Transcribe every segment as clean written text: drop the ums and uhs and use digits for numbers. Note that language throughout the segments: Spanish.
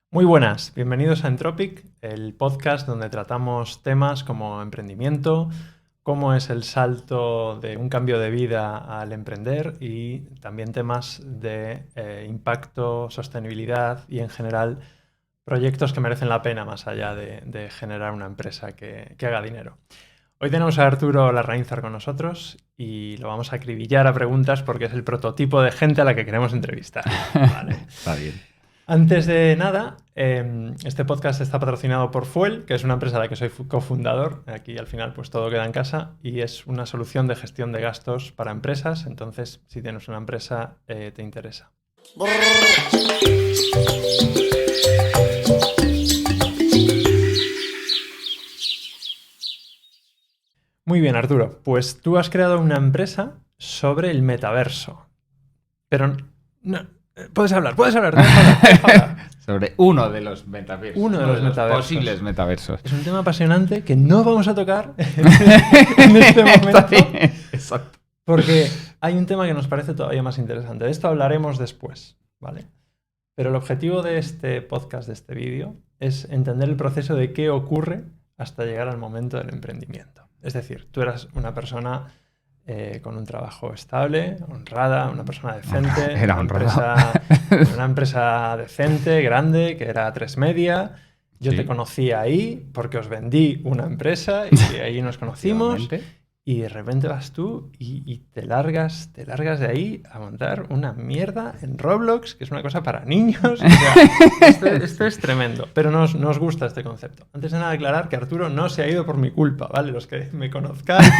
Muy buenas, bienvenidos a Entropic, el podcast donde tratamos temas como emprendimiento, cómo es el salto de un cambio de vida al emprender y también temas de impacto, sostenibilidad y en general proyectos que merecen la pena más allá de generar una empresa que haga dinero. Hoy tenemos a Arturo Larraínzar con nosotros y lo vamos a acribillar a preguntas porque es el prototipo de gente a la que queremos entrevistar. ¿Vale? Está bien. Antes de nada, este podcast está patrocinado por Fuel, que es una empresa de la que soy cofundador. Aquí al final pues todo queda en casa y es una solución de gestión de gastos para empresas. Entonces, si tienes una empresa, te interesa. Muy bien, Arturo. Pues tú has creado una empresa sobre el metaverso. Pero no, puedes hablar. Deja hablar. Sobre uno de los metaversos. Uno de los metaversos. Posibles metaversos. Es un tema apasionante que no vamos a tocar en este momento. Exacto. Porque hay un tema que nos parece todavía más interesante. De esto hablaremos después, ¿vale? Pero el objetivo de este podcast, de este vídeo, es entender el proceso de qué ocurre hasta llegar al momento del emprendimiento. Es decir, tú eras una persona con un trabajo estable, honrada, una persona decente. Era Una empresa decente, grande, que era 3Media. Yo Sí. te conocí ahí porque os vendí una empresa y ahí nos conocimos. Efectivamente. Y de repente vas tú y te largas de ahí a montar una mierda en Roblox, que es una cosa para niños. O sea, esto es tremendo, pero nos gusta este concepto. Antes de nada, aclarar que Arturo no se ha ido por mi culpa, ¿vale? Los que me conozcáis,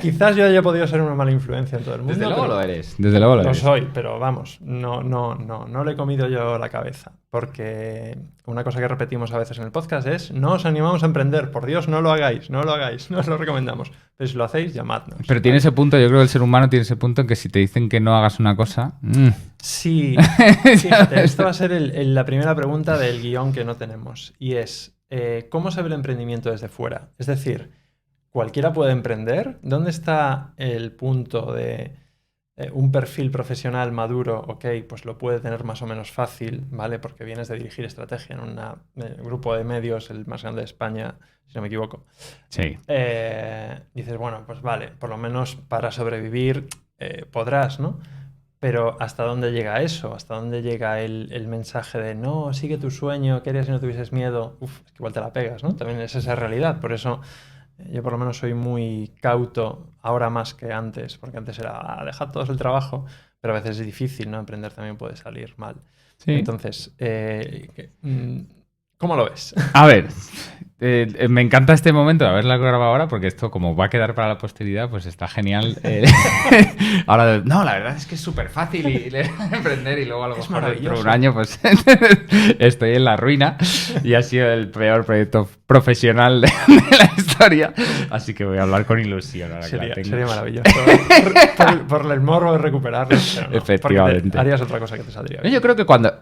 quizás yo haya podido ser una mala influencia en todo el mundo. Desde luego pero lo eres. Desde luego lo lo eres. soy, pero vamos, no le he comido yo la cabeza. Porque una cosa que repetimos a veces en el podcast es: no os animamos a emprender, por Dios, no lo hagáis, no os lo recomendamos. Pero si lo hacéis, llamadnos. Pero tiene ese punto, yo creo que el ser humano tiene ese punto en que si te dicen que no hagas una cosa... Sí, fíjate, esto va a ser la primera pregunta del guión que no tenemos. Y es, ¿cómo se ve el emprendimiento desde fuera? Es decir, ¿cualquiera puede emprender? ¿Dónde está el punto de un perfil profesional maduro? Ok, pues lo puede tener más o menos fácil, ¿vale? Porque vienes de dirigir estrategia en un grupo de medios, el más grande de España, si no me equivoco. Sí. Dices, bueno, pues vale, por lo menos para sobrevivir podrás, ¿no? Pero ¿hasta dónde llega eso? ¿Hasta dónde llega el mensaje de no, sigue tu sueño, qué harías si no tuvieses miedo? Uf, es que igual te la pegas, ¿no? También es esa realidad. Por eso yo por lo menos soy muy cauto, ahora más que antes, porque antes era dejad todos el trabajo, pero a veces es difícil, ¿no? Emprender también puede salir mal. Sí. Entonces, ¿cómo lo ves? A ver, me encanta este momento de haberla grabado ahora porque esto, como va a quedar para la posteridad, pues está genial. Ahora, no, la verdad es que es súper fácil emprender y luego a lo Es mejor dentro de un maravilloso. año pues estoy en la ruina y ha sido el peor proyecto profesional de la historia. Así que voy a hablar con ilusión ahora que la tengo. Sería maravilloso. por el morbo de recuperarlo. Pero no, Efectivamente. porque harías otra cosa que te saldría bien. Yo creo que cuando...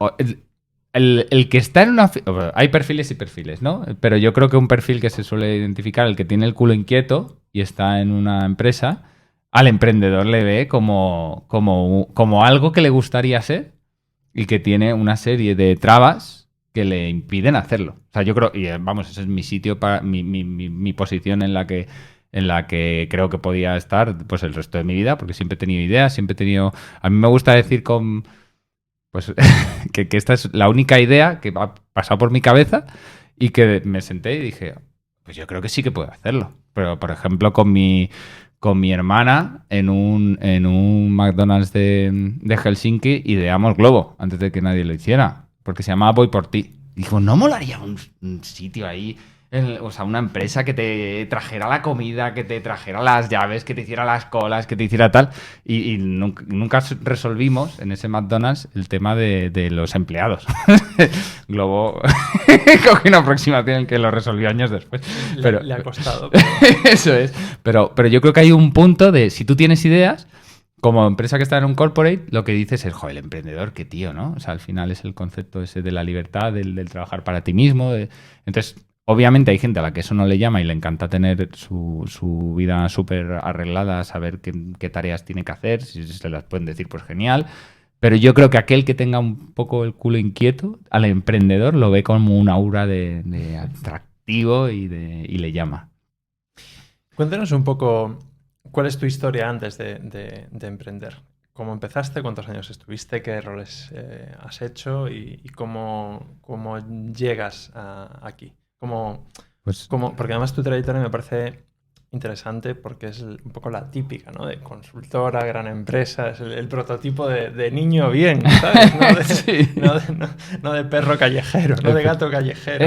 El que está en una... Hay perfiles y perfiles, ¿no? Pero yo creo que un perfil que se suele identificar, el que tiene el culo inquieto y está en una empresa, al emprendedor le ve como algo que le gustaría ser y que tiene una serie de trabas que le impiden hacerlo. O sea, yo creo... Y vamos, ese es mi sitio, mi posición en la que creo que podía estar pues el resto de mi vida, porque siempre he tenido ideas, siempre he tenido... A mí me gusta decir pues que esta es la única idea que ha pasado por mi cabeza y que me senté y dije, pues yo creo que sí que puedo hacerlo. Pero, por ejemplo, con mi hermana en un McDonald's de Helsinki ideamos Globo antes de que nadie lo hiciera, porque se llamaba Voy por ti. Y digo, ¿no molaría un sitio ahí? O sea, una empresa que te trajera la comida, que te trajera las llaves, que te hiciera las colas, que te hiciera tal. Y nunca resolvimos en ese McDonald's el tema de los empleados. Globo cogió una aproximación en que lo resolvió años después. Le ha costado. Pero... Eso es. Pero yo creo que hay un punto de, si tú tienes ideas, como empresa que está en un corporate, lo que dices es, joder, el emprendedor, qué tío, ¿no? O sea, al final es el concepto ese de la libertad, del trabajar para ti mismo. Entonces... Obviamente hay gente a la que eso no le llama y le encanta tener su vida súper arreglada, saber qué tareas tiene que hacer, si se las pueden decir, pues genial. Pero yo creo que aquel que tenga un poco el culo inquieto, al emprendedor lo ve como un aura de atractivo y le llama. Cuéntanos un poco cuál es tu historia antes de emprender. ¿Cómo empezaste? ¿Cuántos años estuviste? ¿Qué roles has hecho? ¿Y cómo llegas aquí? Porque además tu trayectoria me parece interesante porque es un poco la típica, ¿no? De consultora, gran empresa, es el prototipo de niño bien, ¿sabes? No de, Sí. no de perro callejero, no de gato callejero.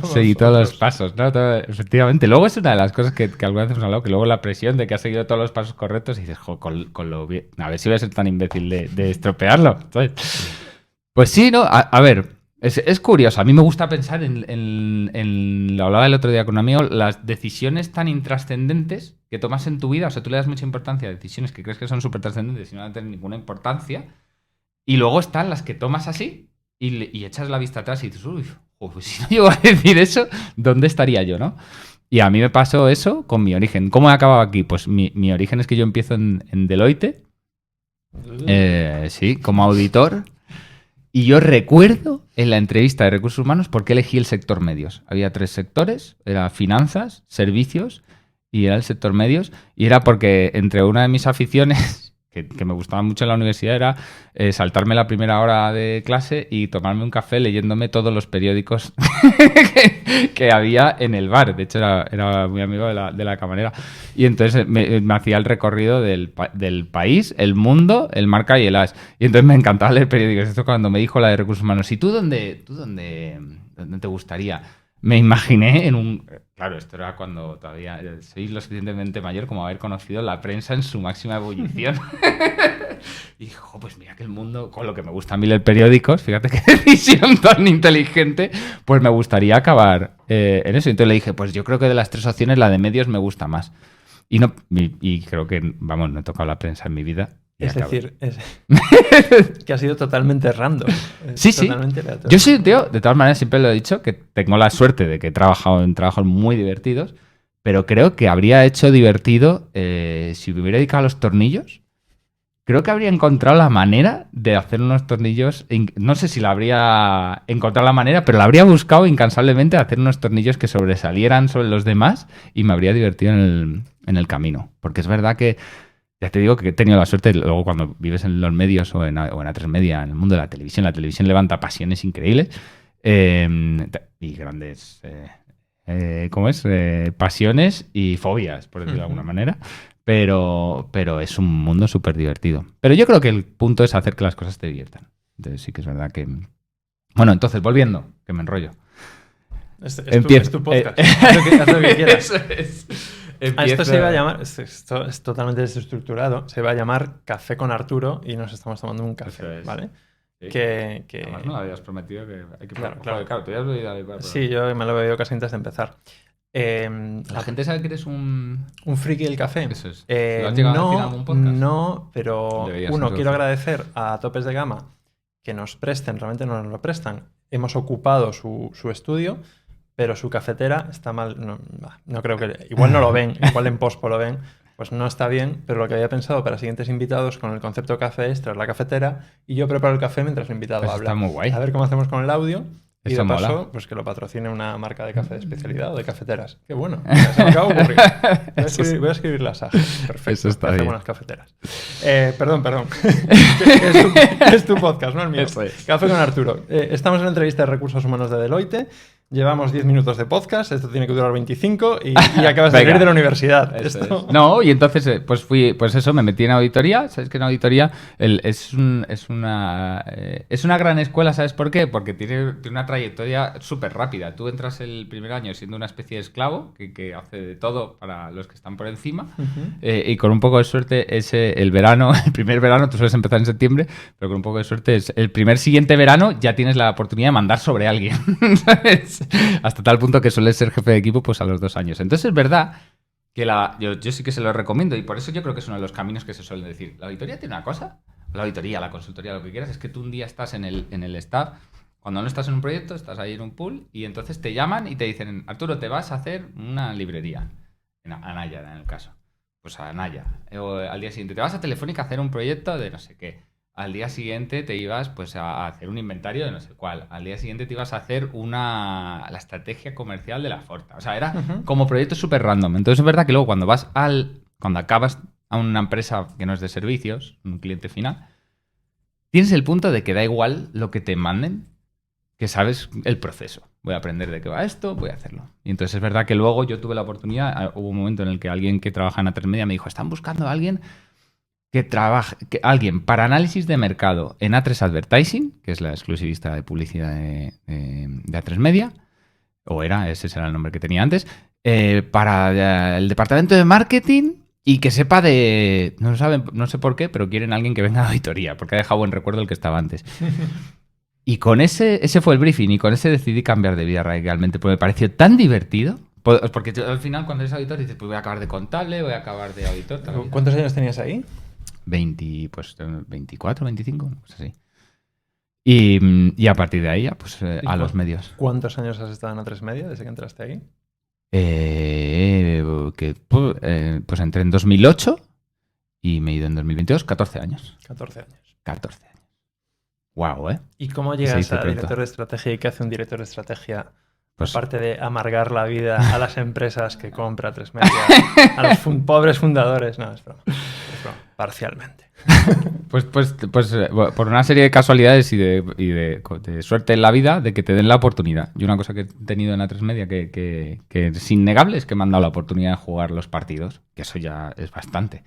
Seguí todos los pasos, ¿no? Efectivamente. Luego es una de las cosas que alguna vez hemos hablado, que luego la presión de que has seguido todos los pasos correctos y dices, con lo bien, a ver si voy a ser tan imbécil de estropearlo, ¿sabes? Pues sí, ¿no? A ver, es curioso. A mí me gusta pensar lo hablaba el otro día con un amigo, las decisiones tan intrascendentes que tomas en tu vida. O sea, tú le das mucha importancia a decisiones que crees que son súper trascendentes y no van a tener ninguna importancia. Y luego están las que tomas así y echas la vista atrás y dices, uy, pues si no llego a decir eso, ¿dónde estaría yo, no? Y a mí me pasó eso con mi origen. ¿Cómo he acabado aquí? Pues mi origen es que yo empiezo en Deloitte, sí, como auditor. Y yo recuerdo en la entrevista de recursos humanos por qué elegí el sector medios. Había 3 sectores, era finanzas, servicios y era el sector medios. Y era porque entre una de mis aficiones, que me gustaba mucho en la universidad, era saltarme la primera hora de clase y tomarme un café leyéndome todos los periódicos que había en el bar. De hecho, era muy amigo de la camarera. Y entonces me hacía el recorrido del país, el mundo, el Marca y el As. Y entonces me encantaba leer periódicos. Esto cuando me dijo la de recursos humanos. ¿Y tú dónde te gustaría? Me imaginé en un... Claro, esto era cuando todavía soy lo suficientemente mayor como haber conocido la prensa en su máxima ebullición. Y dije, pues mira que el mundo, con lo que me gusta a mí leer periódicos, fíjate qué decisión tan inteligente, pues me gustaría acabar en eso. Entonces le dije, pues yo creo que de las 3 opciones la de medios me gusta más. Y creo que, vamos, no he tocado la prensa en mi vida. Es decir, que ha sido totalmente random. Sí, totalmente sí. aleatorio. Yo soy un tío, de todas maneras, siempre lo he dicho, que tengo la suerte de que he trabajado en trabajos muy divertidos, pero creo que habría hecho divertido, si me hubiera dedicado a los tornillos, creo que habría encontrado la manera de hacer unos tornillos, no sé si la habría encontrado la manera, pero la habría buscado incansablemente hacer unos tornillos que sobresalieran sobre los demás y me habría divertido en el camino. Porque es verdad que ya te digo que he tenido la suerte, luego cuando vives en los medios o en A3 Media, en el mundo de la televisión levanta pasiones increíbles y grandes, ¿cómo es? Pasiones y fobias, por decirlo de alguna manera, pero es un mundo súper divertido. Pero yo creo que el punto es hacer que las cosas te diviertan. Entonces sí que es verdad que... Bueno, entonces, volviendo, que me enrollo. Es tu podcast. Haz lo que quieras. Eso es. Esto se iba a llamar, esto es totalmente desestructurado, se va a llamar Café con Arturo y nos estamos tomando un café, ¿vale? Sí. Que... Además no habías prometido que hay que... Claro. tú ya has bebido igual. Sí, yo me lo he bebido casi antes de empezar. La gente sabe que eres un friki del café. Eso es. ¿Lo has llegado a decir en algún podcast? No, pero quiero agradecer a Topes de Gama que nos presten, realmente no nos lo prestan. Hemos ocupado su estudio, pero su cafetera está mal. No creo que... Igual no lo ven, igual en pospo lo ven. Pues no está bien, pero lo que había pensado para siguientes invitados con el concepto café es traer la cafetera y yo preparo el café mientras el invitado habla. Está muy guay. A ver cómo hacemos con el audio. Y Eso de paso, mola. pues que lo patrocine una marca de café de especialidad o de cafeteras. Qué bueno. Se me acaba de ocurrir. Voy a escribir la SAG. Perfecto. Eso está bien. Buenas cafeteras. Perdón. Es tu podcast, no el mío. Eso es. Café con Arturo. Estamos en la entrevista de Recursos Humanos de Deloitte. Llevamos 10 minutos de podcast. Esto tiene que durar 25 y acabas de salir de la universidad. Esto... No, y entonces pues eso, me metí en auditoría. ¿Sabes que en auditoría es una gran escuela? ¿Sabes por qué? Porque tiene una trayectoria súper rápida. Tú entras el primer año siendo una especie de esclavo que hace de todo para los que están por encima y con un poco de suerte el primer verano, tú sueles empezar en septiembre, pero con un poco de suerte el primer siguiente verano ya tienes la oportunidad de mandar sobre alguien, ¿sabes? Hasta tal punto que sueles ser jefe de equipo pues a los 2 años. Entonces es verdad que yo sí que se lo recomiendo y por eso yo creo que es uno de los caminos que se suelen decir. La auditoría tiene una cosa, la auditoría, la consultoría, lo que quieras, es que tú un día estás en el staff, cuando no estás en un proyecto, estás ahí en un pool y entonces te llaman y te dicen, Arturo, te vas a hacer una librería, en Anaya en el caso. pues a Naya. O al día siguiente te vas a Telefónica a hacer un proyecto de no sé qué. Al día siguiente te ibas pues a hacer un inventario de no sé cuál. Al día siguiente te ibas a hacer la estrategia comercial de la Forta. O sea, era como proyectos súper random. Entonces es verdad que luego cuando acabas a una empresa que no es de servicios, un cliente final, tienes el punto de que da igual lo que te manden, que sabes el proceso. Voy a aprender de qué va esto, voy a hacerlo. Y entonces es verdad que luego yo tuve la oportunidad, hubo un momento en el que alguien que trabaja en A3 Media me dijo, están buscando a alguien alguien para análisis de mercado en A3 Advertising, que es la exclusivista de publicidad de A3 Media, ese era el nombre que tenía antes, para el departamento de marketing y que sepa no sé por qué, pero quieren a alguien que venga a auditoría, porque ha dejado buen recuerdo el que estaba antes. Y con ese fue el briefing, y con ese decidí cambiar de vida radicalmente, porque me pareció tan divertido. Porque al final, cuando eres auditor, dices, pues voy a acabar de contable, voy a acabar de auditor. ¿Cuántos años tenías ahí? 24, 25, pues así. Y a partir de ahí, pues a los medios. ¿Cuántos años has estado en A3 Media desde que entraste ahí? Pues entré en 2008 y me he ido en 2022, 14 años. 14 años. 14 años. Wow, ¿eh? ¿Y cómo llegas a director de estrategia y qué hace un director de estrategia? Pues, aparte de amargar la vida a las empresas que compra A3 Media, a los pobres fundadores. No, es broma. Parcialmente. Pues por una serie de casualidades y de suerte en la vida, de que te den la oportunidad. Y una cosa que he tenido en A3 Media que es innegable es que me han dado la oportunidad de jugar los partidos, que eso ya es bastante.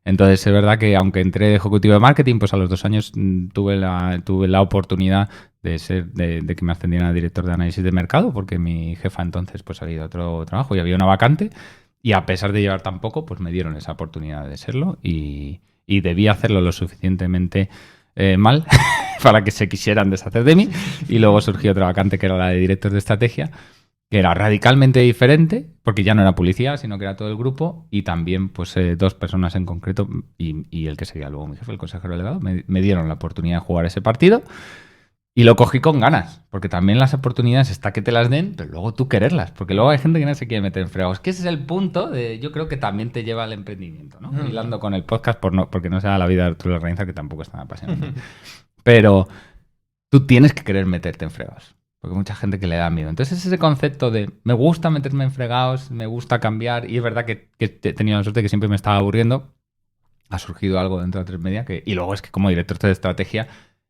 Entonces es verdad que aunque entré de ejecutivo de marketing, pues a los 2 años tuve la oportunidad de que me ascendieran a director de análisis de mercado, porque mi jefa entonces pues había ido a otro trabajo y había una vacante, y a pesar de llevar tan poco, pues me dieron esa oportunidad de serlo y debí hacerlo lo suficientemente mal para que se quisieran deshacer de mí. Y luego surgió otra vacante que era la de director de estrategia, que era radicalmente diferente, porque ya no era publicidad, sino que era todo el grupo, y también pues 2 personas en concreto, y el que sería luego mi jefe, el consejero delegado, me dieron la oportunidad de jugar ese partido, y lo cogí con ganas, porque también las oportunidades está que te las den, pero luego tú quererlas, porque luego hay gente que no se quiere meter en fregados, que ese es el punto yo creo que también te lleva al emprendimiento, ¿no? Hilando con el podcast, porque no sea la vida de Arturo Larraínzar, que tampoco es tan apasionante. Pero tú tienes que querer meterte en fregados. Porque hay mucha gente que le da miedo. Entonces es ese concepto de me gusta meterme en fregados, me gusta cambiar, y es verdad que he tenido la suerte que siempre me estaba aburriendo. Ha surgido algo dentro de A3 Media y luego es que como director de estrategia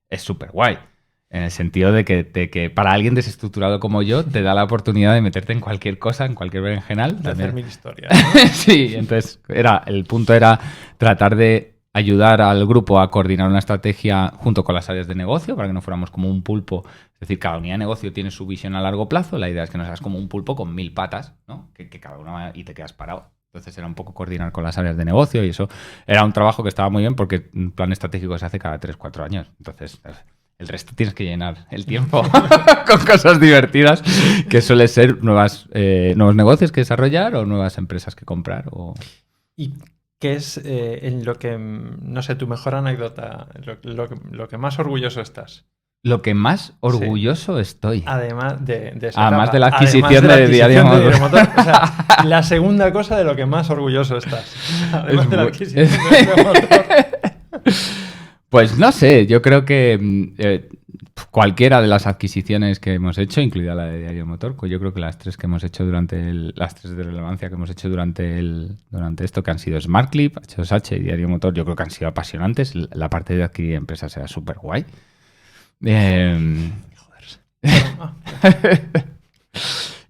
es súper guay. En el sentido de que para alguien desestructurado como yo te da la oportunidad de meterte en cualquier cosa, en cualquier berenjenal. De hacer mil historias, ¿no? Sí, entonces el punto era tratar de ayudar al grupo a coordinar una estrategia junto con las áreas de negocio para que no fuéramos como un pulpo. Es decir, cada unidad de negocio tiene su visión a largo plazo. La idea es que no seas como un pulpo con 1000 patas, ¿no? Que cada una va y te quedas parado. Entonces era un poco coordinar con las áreas de negocio, y eso era un trabajo que estaba muy bien porque un plan estratégico se hace cada 3-4 años. Entonces el resto tienes que llenar el tiempo con cosas divertidas, que suele ser nuevos negocios que desarrollar o nuevas empresas que comprar. ¿Y qué es en lo que, no sé, tu mejor anécdota, lo que más orgulloso estás? Lo que más orgulloso estoy. Además de esa Además etapa. de la adquisición de Diario Motor. O sea, la segunda cosa de lo que más orgulloso estás. Además de la adquisición de Diario Motor. Pues no sé, yo creo que cualquiera de las adquisiciones que hemos hecho, incluida la de Diario Motor, pues yo creo que las 3 que hemos hecho las 3 de relevancia que hemos hecho durante esto, que han sido SmartClip, H2H y Diario Motor, yo creo que han sido apasionantes. La parte de adquirir empresas era súper guay.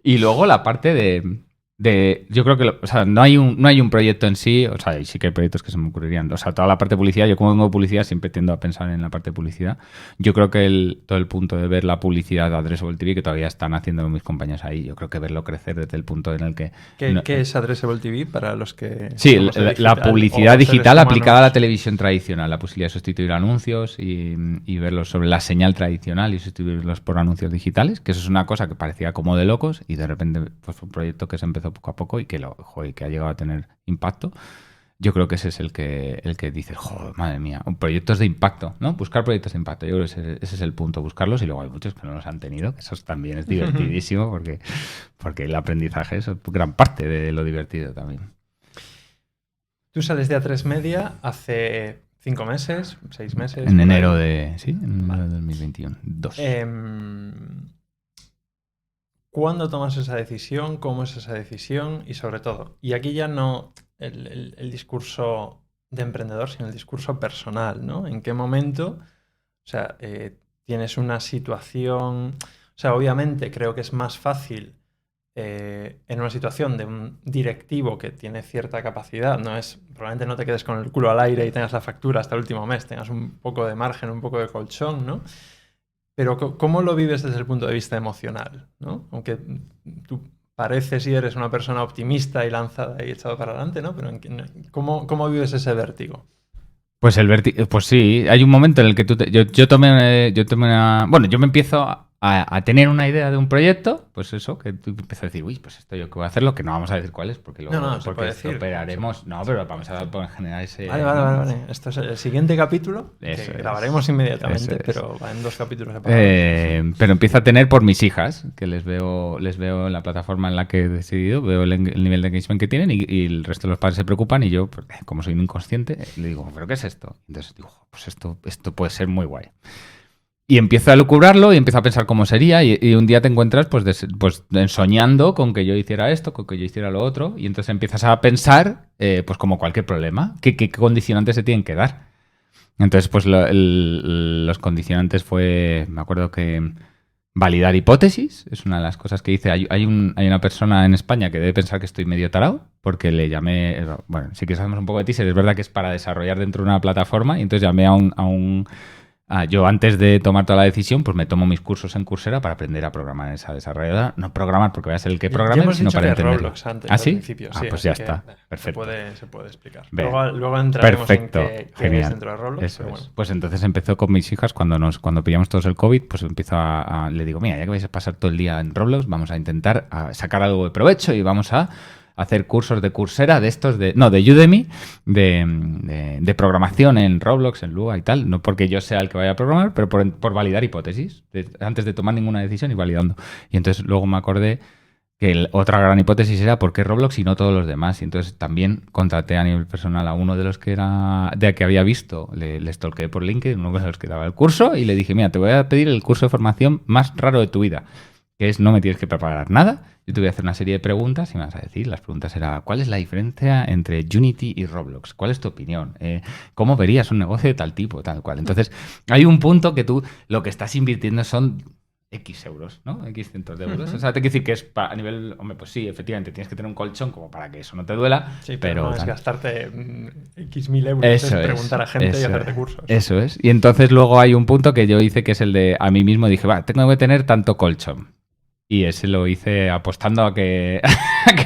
Y luego la parte yo creo que no hay un proyecto en sí, o sea, y sí que hay proyectos que se me ocurrirían. O sea, toda la parte de publicidad, yo como vengo de publicidad siempre tiendo a pensar en la parte de publicidad. Yo creo que todo el punto de ver la publicidad de Addressable TV, que todavía están haciendo mis compañeros ahí, yo creo que verlo crecer desde el punto en el que... ¿Qué es Addressable TV para los que... Sí, la publicidad digital aplicada a la televisión tradicional, la posibilidad de sustituir anuncios y verlos sobre la señal tradicional y sustituirlos por anuncios digitales, que eso es una cosa que parecía como de locos, y de repente pues, fue un proyecto que se empezó poco a poco y que ha llegado a tener impacto. Yo creo que ese es el que dices, joder, madre mía, proyectos de impacto, ¿no? Buscar proyectos de impacto. Yo creo que ese es el punto, buscarlos, y luego hay muchos que no los han tenido, que eso también es divertidísimo porque el aprendizaje es gran parte de lo divertido también. Tú sales de A3 Media hace 5 meses, 6 meses. En enero de 2021. ¿Cuándo tomas esa decisión? ¿Cómo es esa decisión? Y sobre todo, y aquí ya no el discurso de emprendedor, sino el discurso personal, ¿no? ¿En qué momento, o sea, tienes una situación, o sea, obviamente creo que es más fácil en una situación de un directivo que tiene cierta capacidad, probablemente no te quedes con el culo al aire y tengas la factura hasta el último mes, tengas un poco de margen, un poco de colchón, ¿no? Pero ¿cómo lo vives desde el punto de vista emocional, ¿no? Aunque tú pareces y eres una persona optimista y lanzada y echado para adelante, ¿no? Pero ¿cómo vives ese vértigo? Pues pues sí, hay un momento en el que yo tomé una... Bueno, yo me empiezo a tener una idea de un proyecto, pues eso, que tú empiezas a decir, uy, pues esto yo que voy a hacerlo, que no vamos a decir cuál es, porque luego No, se porque puede decir. operaremos. No, pero vamos a generar ese... Vale. Esto es el siguiente capítulo, Eso que es. grabaremos inmediatamente, Eso es. pero va en 2 capítulos separados. Pero empiezo a tener por mis hijas, que les veo en la plataforma en la que he decidido, veo el nivel de engagement que tienen y el resto de los padres se preocupan y yo, pues, como soy un inconsciente, le digo, ¿pero qué es esto? Entonces digo, pues esto puede ser muy guay. Y empiezo a lucubrarlo y empiezo a pensar cómo sería y un día te encuentras pues soñando con que yo hiciera esto, con que yo hiciera lo otro y entonces empiezas a pensar pues como cualquier problema, qué condicionantes se tienen que dar. Entonces pues los condicionantes me acuerdo que validar hipótesis es una de las cosas que hice. Hay una persona en España que debe pensar que estoy medio tarado porque le llamé, bueno, si quieres hacemos un poco de teaser, es verdad que es para desarrollar dentro de una plataforma y entonces llamé yo antes de tomar toda la decisión, pues me tomo mis cursos en Coursera para aprender a programar en esa desarrolladora. No programar porque voy a ser el que programe, sino para entender. Roblox antes, ¿Ah, sí? al principio, sí, pues ya está. Perfecto. Se puede explicar. Bien. Luego entraremos Perfecto. en qué es dentro de Roblox. Eso pero es. bueno. Pues entonces empezó con mis hijas cuando pillamos todos el COVID, pues empiezo le digo, mira, ya que vais a pasar todo el día en Roblox, vamos a intentar sacar algo de provecho y vamos a hacer cursos de Coursera, de Udemy, de programación en Roblox, en Lua y tal. No porque yo sea el que vaya a programar, pero por validar hipótesis, antes de tomar ninguna decisión y validando. Y entonces luego me acordé que otra gran hipótesis era por qué Roblox y no todos los demás. Y entonces también contraté a nivel personal a uno de los que había visto, le stalkeé por LinkedIn, uno de los que daba el curso, y le dije, mira, te voy a pedir el curso de formación más raro de tu vida, que es no me tienes que preparar nada. Yo te voy a hacer una serie de preguntas y me vas a decir, las preguntas eran, ¿cuál es la diferencia entre Unity y Roblox? ¿Cuál es tu opinión? ¿Cómo verías un negocio de tal tipo, tal cual? Entonces, hay un punto que tú lo que estás invirtiendo son X euros, ¿no? X cientos de euros. O sea, te quiero decir que es a nivel... Hombre, pues sí, efectivamente, tienes que tener un colchón como para que eso no te duela. Sí, pero no es gastarte X mil euros, eso es preguntar a gente y hacerte cursos. Eso es. Y entonces luego hay un punto que yo hice que es el de a mí mismo. Dije, tengo que tener tanto colchón. Y ese lo hice apostando a que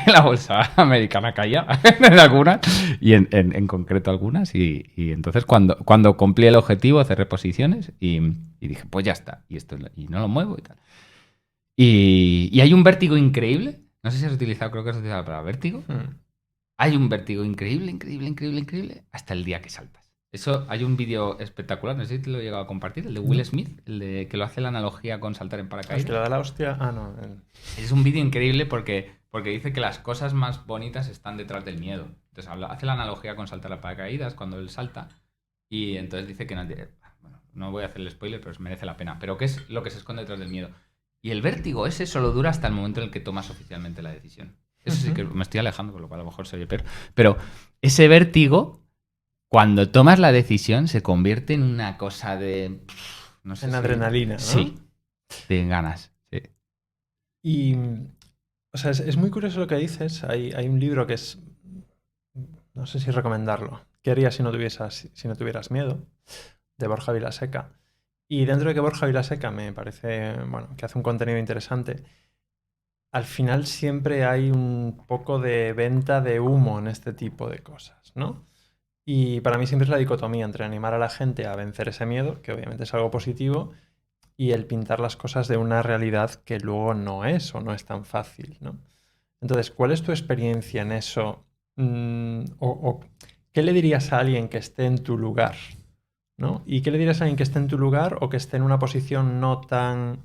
la bolsa americana caía en algunas, y en concreto algunas. Y entonces cuando cumplí el objetivo, cerré posiciones y dije, pues ya está. Y no lo muevo y tal. Y hay un vértigo increíble. No sé si has utilizado, creo que has utilizado la palabra vértigo. Hay un vértigo increíble hasta el día que saltas. Eso, hay un vídeo espectacular, no sé si te lo he llegado a compartir, el de Will Smith, el de que lo hace la analogía con saltar en paracaídas. Es que lo da la hostia. Ah, no. Es un vídeo increíble porque dice que las cosas más bonitas están detrás del miedo. Entonces hace la analogía con saltar en paracaídas cuando él salta y entonces dice que no voy a hacer el spoiler, pero merece la pena. Pero ¿qué es lo que se esconde detrás del miedo? Y el vértigo ese solo dura hasta el momento en el que tomas oficialmente la decisión. Eso sí que me estoy alejando, por lo cual a lo mejor se oye peor. Pero ese vértigo, cuando tomas la decisión, se convierte en una cosa de... No sé en adrenalina, ¿no? Sí, de ganas. Sí. Y, o sea, es muy curioso lo que dices. Hay un libro que es... No sé si recomendarlo. ¿Qué harías si no tuvieras miedo? De Borja Vilaseca. Y dentro de que Borja Vilaseca me parece, bueno, que hace un contenido interesante, al final siempre hay un poco de venta de humo en este tipo de cosas, ¿no? Y para mí siempre es la dicotomía entre animar a la gente a vencer ese miedo, que obviamente es algo positivo, y el pintar las cosas de una realidad que luego no es o no es tan fácil, ¿no? Entonces, ¿cuál es tu experiencia en eso? ¿O qué le dirías a alguien que esté en tu lugar? ¿No? ¿Y qué le dirías a alguien que esté en tu lugar o que esté en una posición no tan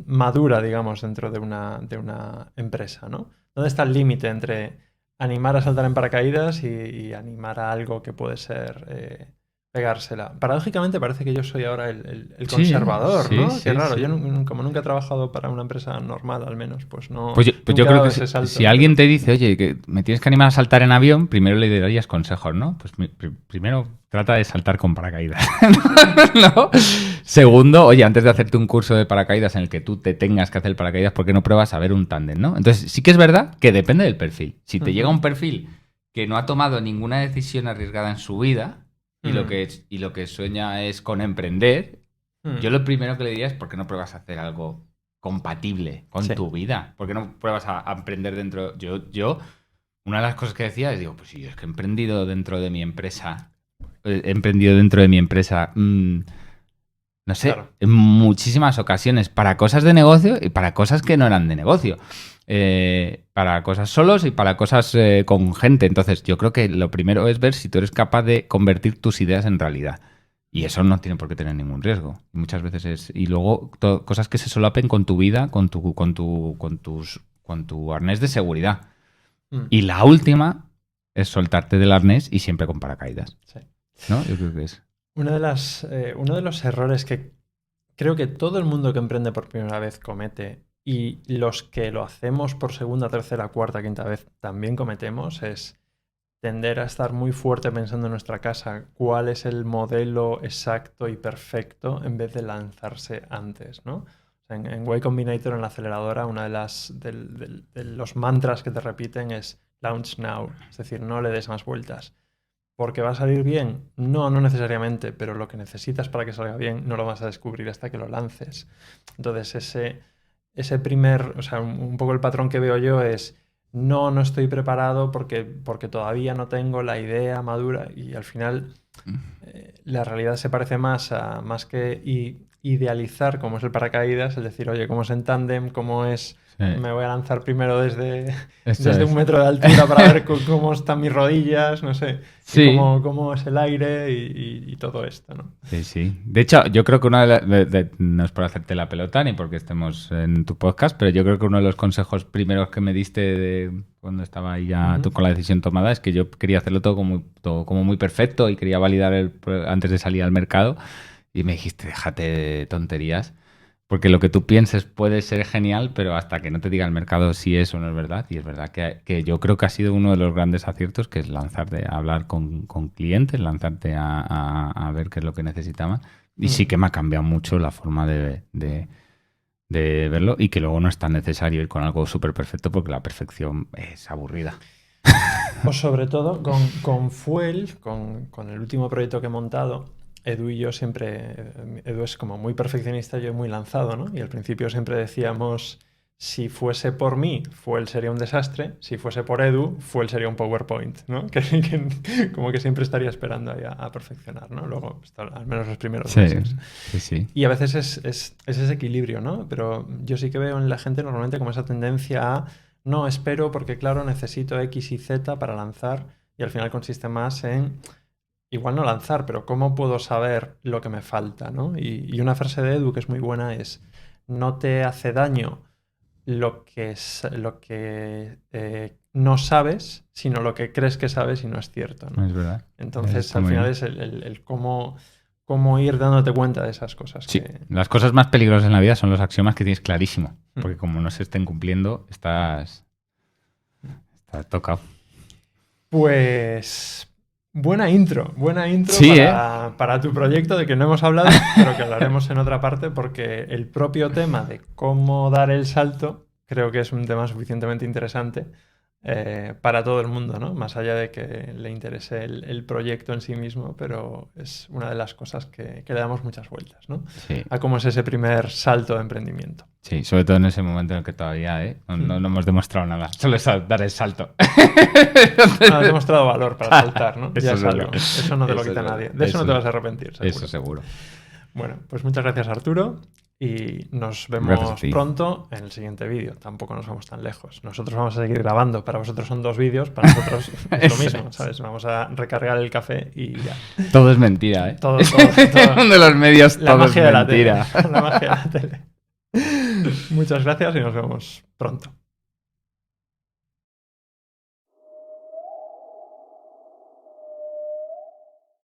madura, digamos, dentro de una empresa, ¿no? ¿Dónde está el límite entre animar a saltar en paracaídas y animar a algo que puede ser pegársela. Paradójicamente parece que yo soy ahora el conservador, ¿no? Sí, Qué raro, sí. yo como nunca he trabajado para una empresa normal al menos, pues no Pues yo nunca he creo dado que ese salto. si alguien te dice, oye, que me tienes que animar a saltar en avión, primero le darías consejos, ¿no? Pues primero trata de saltar con paracaídas. ¿No? Segundo, oye, antes de hacerte un curso de paracaídas en el que tú te tengas que hacer el paracaídas, ¿por qué no pruebas a ver un tándem, ¿no? Entonces, sí que es verdad que depende del perfil. Si te llega un perfil que no ha tomado ninguna decisión arriesgada en su vida y lo que sueña es con emprender, yo lo primero que le diría es ¿por qué no pruebas a hacer algo compatible con tu vida? ¿Por qué no pruebas a emprender dentro? Yo, una de las cosas que decía es, digo, pues sí, es que he emprendido dentro de mi empresa. No sé, Claro. en muchísimas ocasiones, para cosas de negocio y para cosas que no eran de negocio. Para cosas solos y para cosas con gente. Entonces, yo creo que lo primero es ver si tú eres capaz de convertir tus ideas en realidad. Y eso no tiene por qué tener ningún riesgo. Muchas veces es. Y luego, cosas que se solapen con tu vida, con tu arnés de seguridad. Y la última es soltarte del arnés y siempre con paracaídas. Sí. ¿No? Yo creo que es. Uno de los errores que creo que todo el mundo que emprende por primera vez comete y los que lo hacemos por segunda, tercera, cuarta, quinta vez también cometemos es tender a estar muy fuerte pensando en nuestra casa cuál es el modelo exacto y perfecto en vez de lanzarse antes, ¿no? O sea, en Y Combinator, en la aceleradora, una de los mantras que te repiten es launch now, es decir, no le des más vueltas. ¿Porque va a salir bien? No, no necesariamente, pero lo que necesitas para que salga bien no lo vas a descubrir hasta que lo lances. Entonces, ese primer, o sea, un poco el patrón que veo yo es no estoy preparado porque todavía no tengo la idea madura y al final la realidad se parece más que idealizar cómo es el paracaídas, es decir, oye, cómo es en tándem, cómo es... Me voy a lanzar primero desde 1 metro de altura para ver cómo están mis rodillas, no sé, Sí. y cómo es el aire y todo esto, ¿no? Sí, sí. De hecho, yo creo que no es por hacerte la pelota ni porque estemos en tu podcast, pero yo creo que uno de los consejos primeros que me diste cuando estaba ahí ya con la decisión tomada es que yo quería hacerlo todo como muy perfecto y quería validar antes de salir al mercado y me dijiste, déjate de tonterías. Porque lo que tú pienses puede ser genial, pero hasta que no te diga el mercado si es o no es verdad. Y es verdad que yo creo que ha sido uno de los grandes aciertos, que es lanzarte a hablar con clientes, lanzarte a ver qué es lo que necesitaban. Y sí que me ha cambiado mucho la forma de verlo y que luego no es tan necesario ir con algo súper perfecto porque la perfección es aburrida. Pues sobre todo con Fuel, con el último proyecto que he montado, Edu y yo siempre, Edu es como muy perfeccionista, yo muy lanzado, ¿no? Y al principio siempre decíamos, si fuese por mí, Fuel sería un desastre, si fuese por Edu, Fuel sería un PowerPoint, ¿no? Que como que siempre estaría esperando ahí a perfeccionar, ¿no? Luego, al menos los primeros meses. Sí. Y a veces es ese equilibrio, ¿no? Pero yo sí que veo en la gente normalmente como esa tendencia a, no, espero porque claro, necesito X y Z para lanzar y al final consiste más en... Igual no lanzar, pero ¿cómo puedo saber lo que me falta, ¿no? Y una frase de Edu que es muy buena es, no te hace daño lo que no sabes, sino lo que crees que sabes y no es cierto, ¿no? Es verdad. Entonces, al final es el cómo ir dándote cuenta de esas cosas. Sí, las cosas más peligrosas en la vida son los axiomas que tienes clarísimo, porque como no se estén cumpliendo, estás tocado. Pues... Buena intro sí, para tu proyecto de que no hemos hablado, pero que hablaremos en otra parte porque el propio tema de cómo dar el salto creo que es un tema suficientemente interesante para todo el mundo, ¿no? Más allá de que le interese el proyecto en sí mismo, pero es una de las cosas que le damos muchas vueltas, ¿no? Sí. A cómo es ese primer salto de emprendimiento. Sí, sobre todo en ese momento en el que todavía no hemos demostrado nada, solo es dar el salto. No, has demostrado valor para saltar, ¿no? Eso ya es algo. seguro. Eso no te lo quita nadie. De eso no te vas a arrepentir, seguro. Eso seguro. Bueno, pues muchas gracias, Arturo, y nos vemos pronto en el siguiente vídeo. Tampoco nos vamos tan lejos. Nosotros vamos a seguir grabando. Para vosotros son 2 vídeos, para nosotros es lo mismo, ¿sabes? Vamos a recargar el café y ya. Todo es mentira, ¿eh? Todo. De los medios, la todo magia es mentira. La magia de la tele. Muchas gracias y nos vemos pronto.